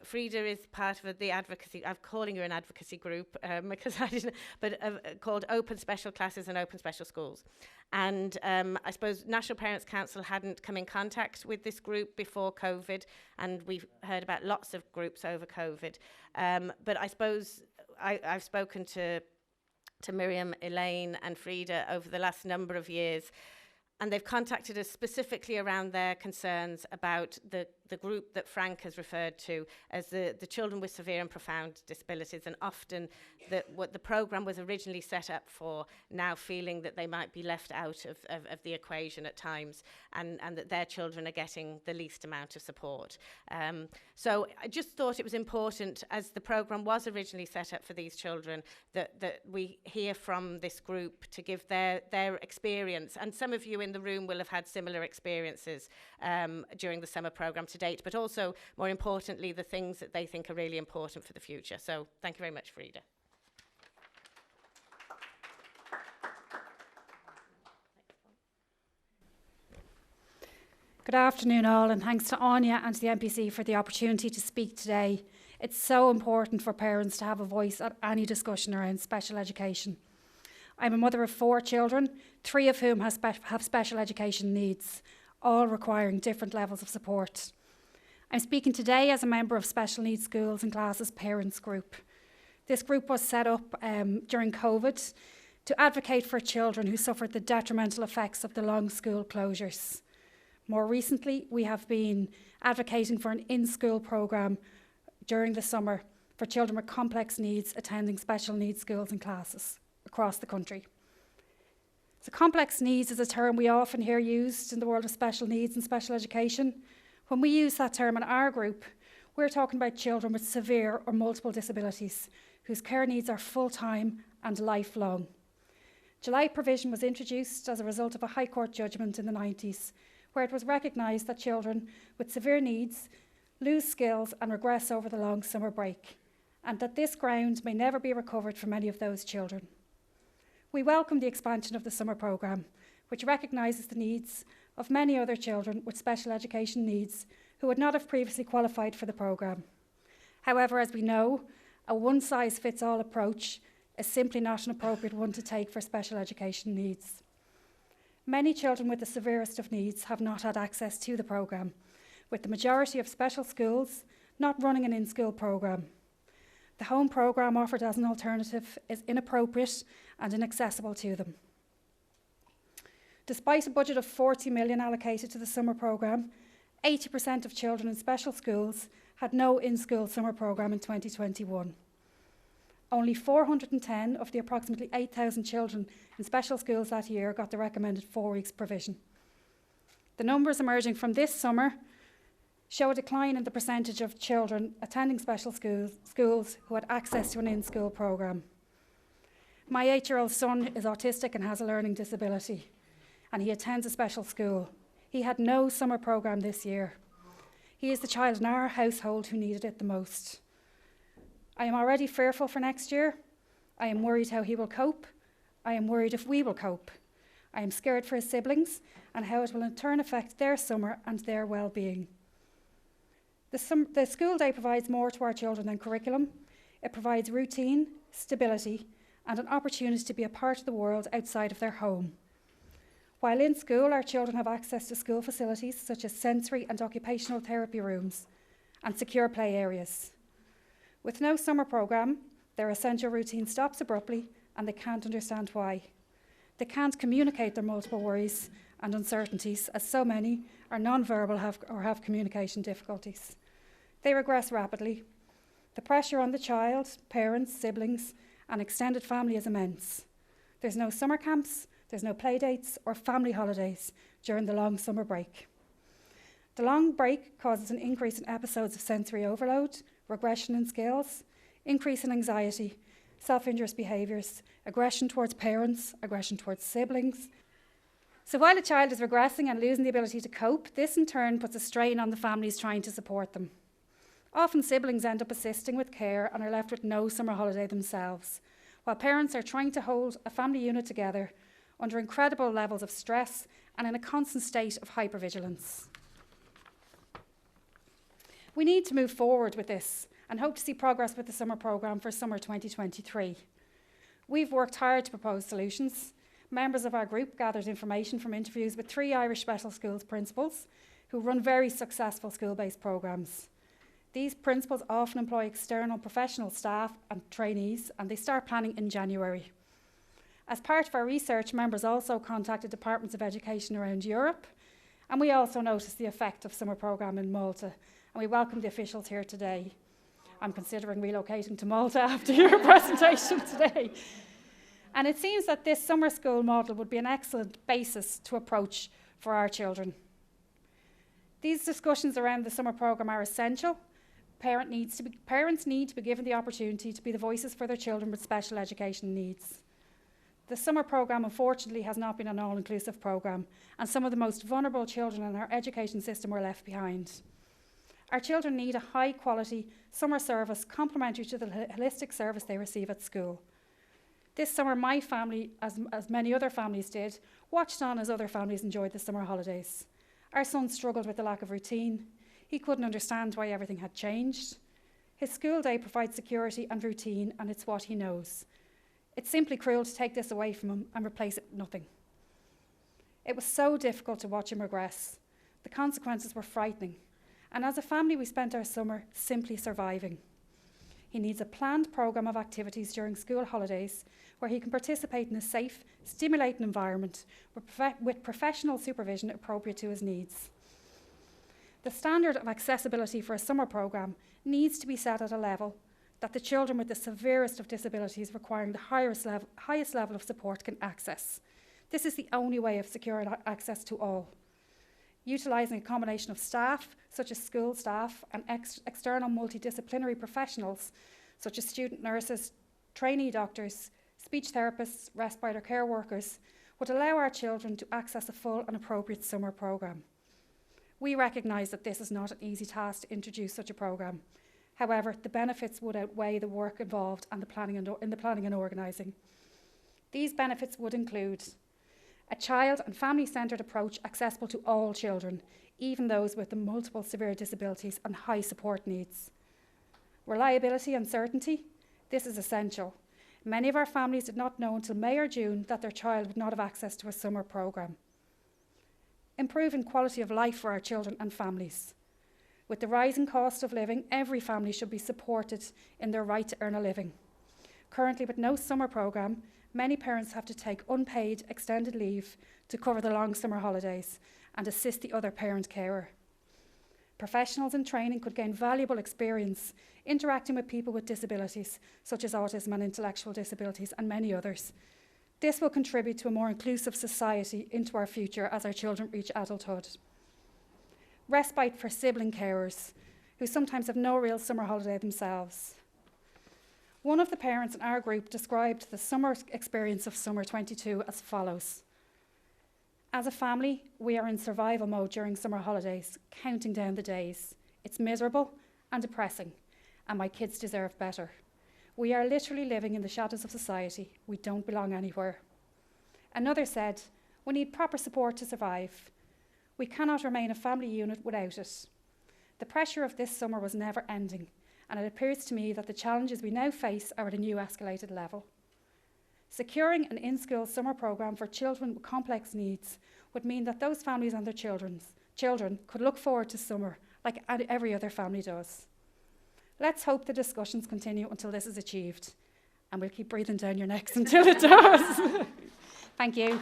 Frieda is part of the advocacy, I'm calling her an advocacy group because I didn't, but called Open Special Classes and Open Special Schools. And I suppose National Parents Council hadn't come in contact with this group before COVID, and we've heard about lots of groups over COVID. But I suppose I've spoken to Miriam, Elaine and Frieda over the last number of years, and they've contacted us specifically around their concerns about the group that Frank has referred to as the children with severe and profound disabilities, and often what the programme was originally set up for now feeling that they might be left out of the equation at times, and that their children are getting the least amount of support. So I just thought it was important, as the programme was originally set up for these children, that we hear from this group to give their experience. And some of you in the room will have had similar experiences during the summer programme to date, but also, more importantly, the things that they think are really important for the future. So thank you very much, Frieda. Good afternoon all, and thanks to Anya and to the MPC for the opportunity to speak today. It's so important for parents to have a voice at any discussion around special education. I'm a mother of 4 children, 3 of whom have special education needs, all requiring different levels of support. I'm speaking today as a member of Special Needs Schools and Classes Parents Group. This group was set up during COVID to advocate for children who suffered the detrimental effects of the long school closures. More recently, we have been advocating for an in-school programme during the summer for children with complex needs attending special needs schools and classes across the country. So complex needs is a term we often hear used in the world of special needs and special education. When we use that term in our group, we're talking about children with severe or multiple disabilities whose care needs are full-time and lifelong. July provision was introduced as a result of a High Court judgment in the 90s, where it was recognised that children with severe needs lose skills and regress over the long summer break, and that this ground may never be recovered for many of those children. We welcome the expansion of the summer programme, which recognises the needs of many other children with special education needs who would not have previously qualified for the programme. However, as we know, a one-size-fits-all approach is simply not an appropriate one to take for special education needs. Many children with the severest of needs have not had access to the programme, with the majority of special schools not running an in-school programme. The home programme offered as an alternative is inappropriate and inaccessible to them. Despite a budget of 40 million allocated to the summer programme, 80% of children in special schools had no in-school summer programme in 2021. Only 410 of the approximately 8,000 children in special schools that year got the recommended 4 weeks provision. The numbers emerging from this summer show a decline in the percentage of children attending special schools who had access to an in-school programme. My 8-year-old son is autistic and has a learning disability, and he attends a special school. He had no summer programme this year. He is the child in our household who needed it the most. I am already fearful for next year. I am worried how he will cope. I am worried if we will cope. I am scared for his siblings and how it will in turn affect their summer and their well-being. The school day provides more to our children than curriculum. It provides routine, stability, and an opportunity to be a part of the world outside of their home. While in school, our children have access to school facilities such as sensory and occupational therapy rooms and secure play areas. With no summer programme, their essential routine stops abruptly and they can't understand why. They can't communicate their multiple worries and uncertainties, as so many are non-verbal or have communication difficulties. They regress rapidly. The pressure on the child, parents, siblings, and extended family is immense. There's no summer camps, there's no play dates or family holidays during the long summer break. The long break causes an increase in episodes of sensory overload, regression in skills, increase in anxiety, self-injurious behaviours, aggression towards parents, aggression towards siblings. So while a child is regressing and losing the ability to cope, this in turn puts a strain on the families trying to support them. Often siblings end up assisting with care and are left with no summer holiday themselves, while parents are trying to hold a family unit together under incredible levels of stress and in a constant state of hypervigilance. We need to move forward with this and hope to see progress with the summer programme for summer 2023. We've worked hard to propose solutions. Members of our group gathered information from interviews with 3 Irish special schools principals who run very successful school-based programmes. These principals often employ external professional staff and trainees, and they start planning in January. As part of our research, members also contacted departments of education around Europe, and we also noticed the effect of summer programme in Malta, and we welcome the officials here today. I'm considering relocating to Malta after your presentation today. And it seems that this summer school model would be an excellent basis to approach for our children. These discussions around the summer programme are essential. Parents need to be given the opportunity to be the voices for their children with special education needs. The summer programme, unfortunately, has not been an all-inclusive programme, and some of the most vulnerable children in our education system were left behind. Our children need a high-quality summer service complementary to the holistic service they receive at school. This summer, my family, as many other families did, watched on as other families enjoyed the summer holidays. Our son struggled with the lack of routine. He couldn't understand why everything had changed. His school day provides security and routine, and it's what he knows. It's simply cruel to take this away from him and replace it with nothing. It was so difficult to watch him regress. The consequences were frightening. And as a family, we spent our summer simply surviving. He needs a planned programme of activities during school holidays where he can participate in a safe, stimulating environment with professional supervision appropriate to his needs. The standard of accessibility for a summer programme needs to be set at a level that the children with the severest of disabilities requiring the highest level of support can access. This is the only way of securing access to all. Utilising a combination of staff, such as school staff, and external multidisciplinary professionals, such as student nurses, trainee doctors, speech therapists, respite care workers, would allow our children to access a full and appropriate summer programme. We recognise that this is not an easy task to introduce such a programme. However, the benefits would outweigh the work involved and in the planning and organising. These benefits would include a child and family-centred approach accessible to all children, even those with the multiple severe disabilities and high support needs. Reliability and certainty. This is essential. Many of our families did not know until May or June that their child would not have access to a summer programme. Improving quality of life for our children and families. With the rising cost of living, every family should be supported in their right to earn a living. Currently, with no summer programme, many parents have to take unpaid extended leave to cover the long summer holidays and assist the other parent carer. Professionals in training could gain valuable experience interacting with people with disabilities, such as autism and intellectual disabilities, and many others. This will contribute to a more inclusive society into our future as our children reach adulthood. Respite for sibling carers, who sometimes have no real summer holiday themselves. One of the parents in our group described the summer experience of summer 22 as follows. As a family, we are in survival mode during summer holidays, counting down the days. It's miserable and depressing, and my kids deserve better. We are literally living in the shadows of society. We don't belong anywhere. Another said, we need proper support to survive. We cannot remain a family unit without it. The pressure of this summer was never ending, and it appears to me that the challenges we now face are at a new escalated level. Securing an in-school summer programme for children with complex needs would mean that those families and their children could look forward to summer like every other family does. Let's hope the discussions continue until this is achieved, and we'll keep breathing down your necks until it does. Thank you.